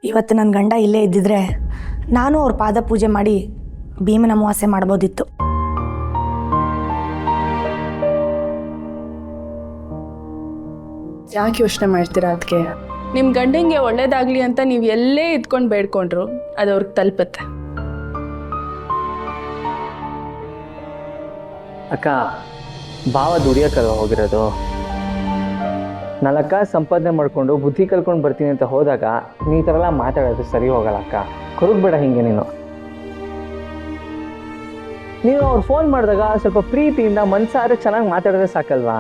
ಇವತ್ತು ನನ್ನ ಗಂಡ ಇಲ್ಲೇ ಇದ್ದಿದ್ರೆ ನಾನು ಅವ್ರ ಪಾದ ಪೂಜೆ ಮಾಡಿ ಭೀಮನ ಅಮಾವಾಸ್ಯೆ ಮಾಡ್ಬೋದಿತ್ತು. ಯಾಕೆ ಯೋಚನೆ ಮಾಡ್ತೀರಾ? ಅದಕ್ಕೆ ನಿಮ್ಮ ಗಂಡಂಗೆ ಒಳ್ಳೇದಾಗಲಿ ಅಂತ ನೀವು ಎಲ್ಲೇ ಇದ್ಕೊಂಡು ಬೇಡ್ಕೊಂಡ್ರು ಅದು ಅವ್ರಿಗೆ ತಲುಪುತ್ತೆ. ಅಕ್ಕ, ಭಾವ ದುಡಿಯೋಕ್ಕಲ್ವ ಹೋಗಿರೋದು. 4 ಕಾಸು ಸಂಪಾದನೆ ಮಾಡಿಕೊಂಡು ಬುದ್ಧಿ ಕಲ್ಕೊಂಡು ಬರ್ತೀನಿ ಅಂತ ಹೋದಾಗ ನೀ ಈ ಥರ ಎಲ್ಲ ಮಾತಾಡೋದು ಸರಿ ಹೋಗಲ್ಲ ಅಕ್ಕ. ಕೊರಗಬೇಡ ಹಿಂಗೆ ನೀನು ಅವ್ರು ಫೋನ್ ಮಾಡಿದಾಗ ಸ್ವಲ್ಪ ಪ್ರೀತಿಯಿಂದ ಮನಸಾರೆ ಚೆನ್ನಾಗಿ ಮಾತಾಡಿದ್ರೆ ಸಾಕಲ್ವಾ?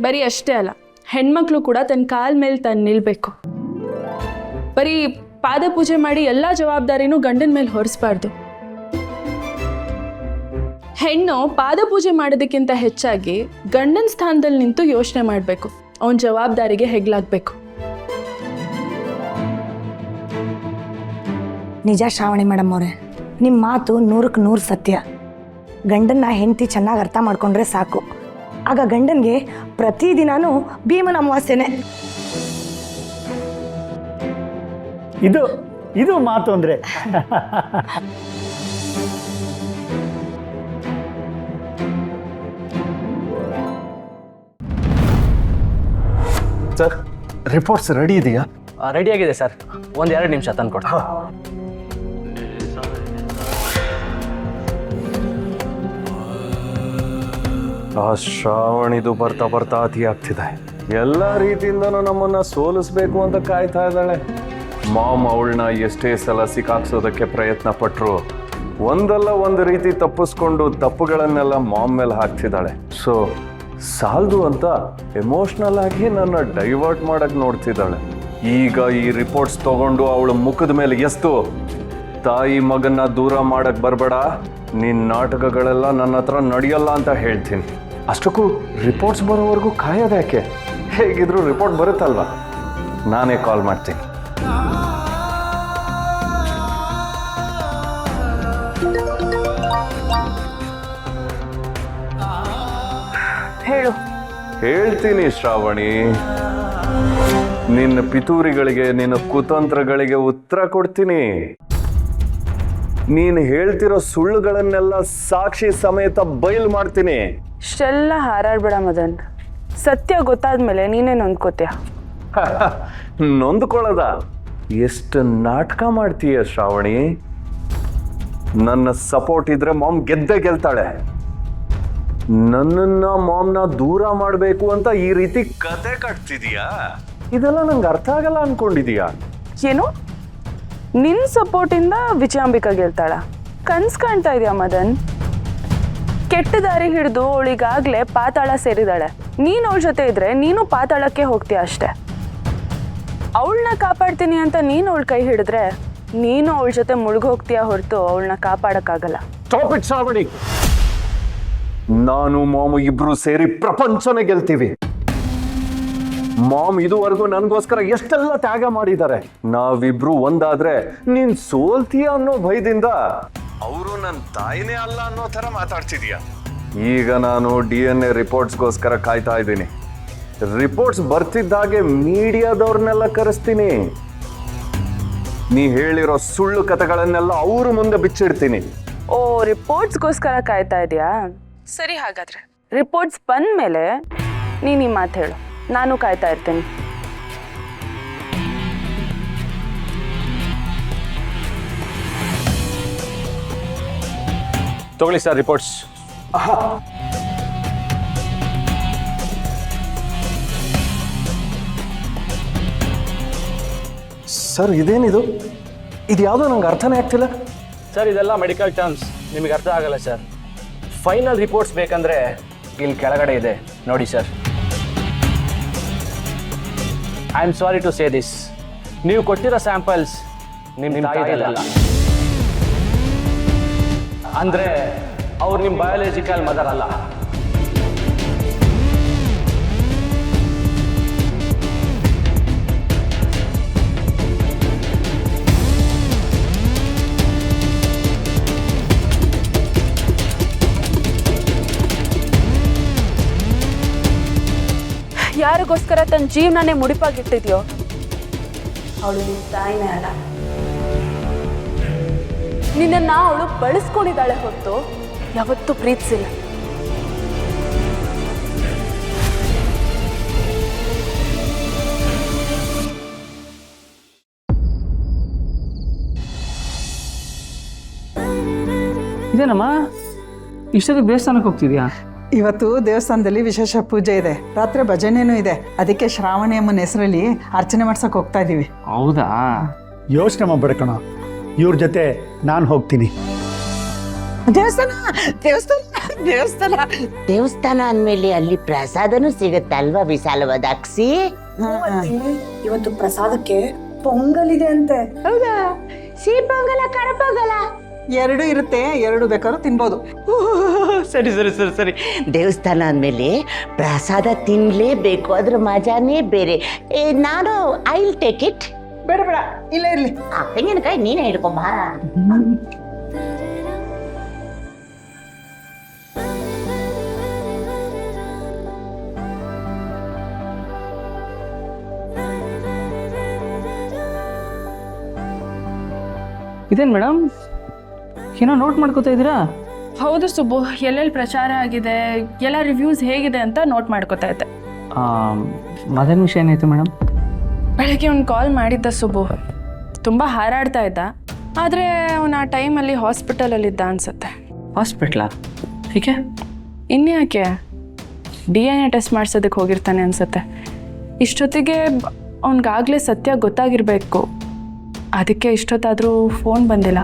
ಬರೀ ಅಷ್ಟೇ ಅಲ್ಲ, ಹೆಣ್ಮಕ್ಳು ಕೂಡ ತನ್ನ ಕಾಲ ಮೇಲೆ ತಾನು ನಿಲ್ಬೇಕು. ಬರೀ ಪಾದ ಪೂಜೆ ಮಾಡಿ ಎಲ್ಲ ಜವಾಬ್ದಾರಿನೂ ಗಂಡನ ಮೇಲೆ ಹೊರಿಸ್ಬಾರ್ದು. ಹೆಣ್ಣು ಪಾದ ಪೂಜೆ ಮಾಡೋದಕ್ಕಿಂತ ಹೆಚ್ಚಾಗಿ ಗಂಡನ ಸ್ಥಾನದಲ್ಲಿ ನಿಂತು ಯೋಚನೆ ಮಾಡಬೇಕು, ಅವನ ಜವಾಬ್ದಾರಿಗೆ ಹೆಗ್ಲಾಗಬೇಕು. ನಿಜ ಶ್ರಾವಣಿ ಮೇಡಮ್ ಅವರೇ, ನಿಮ್ಮ ಮಾತು 100ಕ್ಕೆ 100 ಸತ್ಯ. ಗಂಡನ್ನ ಹೆಂಡತಿ ಚೆನ್ನಾಗಿ ಅರ್ಥ ಮಾಡ್ಕೊಂಡ್ರೆ ಸಾಕು, ಆಗ ಗಂಡನಿಗೆ ಪ್ರತಿದಿನಾನು ಭೀಮನ ಅಮಾವಾಸ್ಯೆನೆ. ಇದು ಮಾತು ಅಂದರೆ. ಸರ್, ರಿಪೋರ್ಟ್ಸ್ ರೆಡಿ ಇದೆಯಾ? ರೆಡಿಯಾಗಿದೆ ಸರ್, 1-2 ನಿಮಿಷ ತಂದು ಕೊಡ್ತೀನಿ. ಆ ಶ್ರಾವಣಿದು ಬರ್ತಾ ಅತಿ ಆಗ್ತಿದೆ. ಎಲ್ಲ ರೀತಿಯಿಂದನೂ ನಮ್ಮನ್ನ ಸೋಲಿಸ್ಬೇಕು ಅಂತ ಕಾಯ್ತಾ ಇದ್ದಾಳೆ. ಮಾಮ್ ಅವಳನ್ನ ಎಷ್ಟೇ ಸಲ ಸಿಕ್ಕಾಕ್ಸೋದಕ್ಕೆ ಪ್ರಯತ್ನ ಪಟ್ಟರು ಒಂದಲ್ಲ ಒಂದು ರೀತಿ ತಪ್ಪಿಸ್ಕೊಂಡು ತಪ್ಪುಗಳನ್ನೆಲ್ಲ ಮಾಮ್ ಮೇಲೆ ಹಾಕ್ತಿದ್ದಾಳೆ. ಸೊ ಸಾಲದು ಅಂತ ಎಮೋಷ್ನಲ್ ಆಗಿ ನನ್ನ ಡೈವರ್ಟ್ ಮಾಡಕ್ ನೋಡ್ತಿದ್ದಾಳೆ. ಈಗ ಈ ರಿಪೋರ್ಟ್ಸ್ ತಗೊಂಡು ಅವಳ ಮುಖದ ಮೇಲೆ ಎಸ್ತು ತಾಯಿ ಮಗನ್ನ ದೂರ ಮಾಡಕ್ ಬರಬೇಡ, ನಿನ್ನ ನಾಟಕಗಳೆಲ್ಲ ನನ್ನ ಹತ್ರ ನಡೆಯಲ್ಲ ಅಂತ ಹೇಳ್ತೀನಿ. ಅಷ್ಟಕ್ಕೂ ರಿಪೋರ್ಟ್ಸ್ ಬರೋವರೆಗೂ ಕಾಯೋದ್ಯಾಕೆ? ಹೇಗಿದ್ರು ರಿಪೋರ್ಟ್ ಬರುತ್ತಲ್ವ, ನಾನೇ ಕಾಲ್ ಮಾಡ್ತೀನಿ. ಹೇಳು. ಹೇಳ್ತೀನಿ ಶ್ರಾವಣಿ, ನಿನ್ನ ಪಿತೂರಿಗಳಿಗೆ ನಿನ್ನ ಕುತಂತ್ರಗಳಿಗೆ ಉತ್ತರ ಕೊಡ್ತೀನಿ. ನೀನು ಹೇಳ್ತಿರೋ ಸುಳ್ಳುಗಳನ್ನೆಲ್ಲ ಸಾಕ್ಷಿ ಸಮೇತ ಬಯಲು ಮಾಡ್ತೀನಿ. ಇಷ್ಟೆಲ್ಲ ಹಾರಾಡ್ಬೇಡ ಮದನ್, ಸತ್ಯ ಗೊತ್ತಾದ್ಮೇಲೆ ನೀನೇ ನೊಂದ್ಕೋತೀಯ. ನೊಂದ್ಕೊಳ್ಳೋದ? ಎಷ್ಟು ನಾಟಕ ಮಾಡ್ತೀಯ ಶ್ರಾವಣಿ. ನನ್ನ ಸಪೋರ್ಟ್ ಇದ್ರೆ ಮಾಮ್ ಗೆದ್ದೇ ಗೆಲ್ತಾಳೆ. ನನ್ನನ್ನ ಮಾಮ್ನ ದೂರ ಮಾಡಬೇಕು ಅಂತ ಈ ರೀತಿ ಕತೆ ಕಟ್ತಿದೀಯಾ? ಇದೆಲ್ಲ ನಂಗೆ ಅರ್ಥ ಆಗಲ್ಲ ಅನ್ಕೊಂಡಿದೀಯಾ? ಏನು, ನಿನ್ನ ಸಪೋರ್ಟಿಂದ ವಿಜಯಾಂಬಿಕಾ ಗೆಲ್ತಾಳ? ಕನ್ಸ್ ಕಾಣ್ತಾ ಇದೆಯಾ ಮದನ್? ಕೆಟ್ಟ ದಾರಿ ಹಿಡಿದು ಅವಳಿಗಾಗ್ಲೇ ಪಾತಾಳ ಸೇರಿದಾಳೆ. ನೀನು ಅವಳ ಜೊತೆ ಇದ್ರೆ ನೀನು ಪಾತಾಳಕ್ಕೆ ಹೋಗ್ತೀಯ ಅಷ್ಟೆ. ಅವಳನ್ನ ಕಾಪಾಡ್ತೀನಿ ಅಂತ ನೀನು ಅವಳ ಕೈ ಹಿಡಿದ್ರೆ ನೀನು ಅವಳ ಜೊತೆ ಮುಳುಗೋಗ್ತೀಯ ಹೊರತು ಅವಳನ್ನ ಕಾಪಾಡಕ್ಕಾಗಲ್ಲ. Stop it Shravani. ನಾನು ಮಾಮು ಇಬ್ರು ಸೇರಿ ಪ್ರಪಂಚನೇ ಗೆಲ್ತೀವಿ. ಮಾಮ್ ಇದುವರೆಗೂ ನನಗೋಸ್ಕರ ಎಷ್ಟೆಲ್ಲ ತ್ಯಾಗ ಮಾಡಿದ್ದಾರೆ. ನಾವಿಬ್ರು ಒಂದಾದ್ರೆ ನೀನ್ ಸೋಲ್ತೀಯ ಅನ್ನೋ ಭಯದಿಂದ ಅವರು ನನ್ನ ತಾಯಿನೇ ಅಲ್ಲ ಅನ್ನೋ ತರ ಮಾತಾಡ್ತಿದೀಯ. ಈಗ ನಾನು DNA ರಿಪೋರ್ಟ್ಸ್ಗೋಸ್ಕರ ಕಾಯ್ತಾ ಇದ್ದೀನಿ. ರಿಪೋರ್ಟ್ಸ್ ಬರ್ತಿದ್ದಾಗೆ ಮೀಡಿಯಾದವ್ರನ್ನೆಲ್ಲ ಕರೆಸ್ತೀನಿ. ನೀ ಹೇಳಿರೋ ಸುಳ್ಳು ಕಥೆಗಳನ್ನೆಲ್ಲ ಅವ್ರ ಮುಂದೆ ಬಿಚ್ಚಿಡ್ತೀನಿ. ಓ, ರಿಪೋರ್ಟ್ಸ್ಗೋಸ್ಕರ ಕಾಯ್ತಾ ಇದೆಯಾ? ಸರಿ, ಹಾಗಾದ್ರೆ ರಿಪೋರ್ಟ್ಸ್ ಬಂದ್ಮೇಲೆ ನೀನು ಈ ಮಾತು ಹೇಳು, ನಾನು ಕಾಯ್ತಾ ಇರ್ತೀನಿ. ತಗೊಳ್ಳಿ ಸರ್ ರಿಪೋರ್ಟ್ಸ್. ಸರ್, ಇದೇನಿದು? ಇದು ಯಾವುದೋ ನಂಗೆ ಅರ್ಥನೇ ಆಗ್ತಿಲ್ಲ. ಸರ್, ಇದೆಲ್ಲ ಮೆಡಿಕಲ್ ಟರ್ಮ್ಸ್, ನಿಮಗೆ ಅರ್ಥ ಆಗಲ್ಲ ಸರ್. ಫೈನಲ್ ರಿಪೋರ್ಟ್ಸ್ ಬೇಕಂದ್ರೆ ಇಲ್ಲಿ ಕೆಳಗಡೆ ಇದೆ ನೋಡಿ sir. I am sorry to say this, ನೀವು ಕೊಟ್ಟಿರೋ ಸ್ಯಾಂಪಲ್ಸ್ ನಿಮ್ಮ ತಾಯಿದಲ್ಲ. ಅಂದರೆ ಅವ್ರು ನಿಮ್ಮ ಬಯಾಲಜಿಕಲ್ ಮದರ್ ಅಲ್ಲ. ಯಾರಿಗೋಸ್ಕರ ತನ್ನ ಜೀವನನೇ ಮುಡಿಪಾಗಿಟ್ಟಿದ್ಯೋ ಅವಳು ನಿಮ್ಮ ತಾಯಿನೇ ಅಲ್ಲ. ನಿನ್ನನ್ನು ಅವಳು ಬಳಸ್ಕೊಂಡಿದ್ದಾಳೆ ಹೊತ್ತು ಯಾವತ್ತೂ ಪ್ರೀತಿಸಿಲ್ಲ. ಇದೇನಮ್ಮ ಇಷ್ಟೊತ್ತಿಗೆ ದೇವಸ್ಥಾನಕ್ಕೆ ಹೋಗ್ತಿದ್ಯಾ? ಇವತ್ತು ದೇವಸ್ಥಾನದಲ್ಲಿ ವಿಶೇಷ ಪೂಜೆ ಇದೆ, ರಾತ್ರಿ ಭಜನೆನೂ ಇದೆ. ಅದಕ್ಕೆ ಶ್ರಾವಣಿ ಅಮ್ಮನ ಹೆಸರಲ್ಲಿ ಅರ್ಚನೆ ಮಾಡ್ಸಕ್ಕೆ ಹೋಗ್ತಾ ಇದ್ದೀವಿ. ಹೌದಾ? ಯೋಚನೆ ಮಾಡಬೇಡ ಕಣ, ಇವ್ರ ಜೊತೆ ನಾನು ಹೋಗ್ತೀನಿ. ದೇವಸ್ಥಾನ ದೇವಸ್ಥಾನ ದೇವಸ್ಥಾನ ದೇವಸ್ಥಾನ ಅಂದಮೇಲೆ ಅಲ್ಲಿ ಪ್ರಸಾದನೂ ಸಿಗುತ್ತಲ್ವಾ ವಿಶಾಲವಾದ ಅಕ್ಸಿ? ಇವತ್ತು ಪ್ರಸಾದಕ್ಕೆ ಪೊಂಗಲ್ ಇದೆ ಅಂತೆ. ಹೌದಾ? ಸಿಹಿ ಪೊಂಗಲ, ಖಾರ ಪೊಂಗಲ ಎರಡು ಇರುತ್ತೆ, ಎರಡು ಬೇಕಾದ್ರೂ ತಿನ್ಬೋದು. ಸರಿ ಸರಿ ಸರಿ ಸರಿ. ದೇವಸ್ಥಾನ ಅಂದಮೇಲೆ ಪ್ರಸಾದ ತಿನ್ಲೇಬೇಕು, ಅದ್ರ ಮಜಾನೇ ಬೇರೆ. ನಾನು ಐ ವಿಲ್ ಟೇಕ್ ಇಟ್. ಬೇಡ ಬೇಡ, ಇಲ್ಲೇ ಇರ್ಲಿ. ತೆಂಗಿನಕಾಯಿ ನೀನೇ ಹಿಡ್ಕೊಂಬ. ಇದೇನು ಮೇಡಮ್, ಏನೋ ನೋಟ್ ಮಾಡ್ಕೋತಾ ಇದ್ದೀರಾ? ಹೌದು ಸುಬ್ಬು, ಎಲ್ಲೆಲ್ಲಿ ಪ್ರಚಾರ ಆಗಿದೆ, ಎಲ್ಲ ರಿವ್ಯೂಸ್ ಹೇಗಿದೆ ಅಂತ ನೋಟ್ ಮಾಡ್ಕೋತಾ ಇದ್ದೆ. ಮದನ್ ವಿಷಯ ಏನಾಯ್ತು ಮೇಡಮ್? ಬೆಳಗ್ಗೆ ಅವ್ನು ಕಾಲ್ ಮಾಡಿದ್ದ ಸುಬ್ಬು, ತುಂಬ ಹಾರಾಡ್ತಾ ಇದ್ದ. ಆದರೆ ಅವನು ಆ ಟೈಮಲ್ಲಿ ಹಾಸ್ಪಿಟಲಲ್ಲಿದ್ದ ಅನಿಸುತ್ತೆ. ಹಾಸ್ಪಿಟ್ಲಾ? ಏಕೆ? ಇನ್ಯಾಕೆ, DNA ಟೆಸ್ಟ್ ಮಾಡಿಸೋದಕ್ಕೆ ಹೋಗಿರ್ತಾನೆ ಅನಿಸುತ್ತೆ. ಇಷ್ಟೊತ್ತಿಗೆ ಅವ್ನಿಗಾಗಲೇ ಸತ್ಯ ಗೊತ್ತಾಗಿರಬೇಕು, ಅದಕ್ಕೆ ಇಷ್ಟೊತ್ತಾದರೂ ಫೋನ್ ಬಂದಿಲ್ಲ.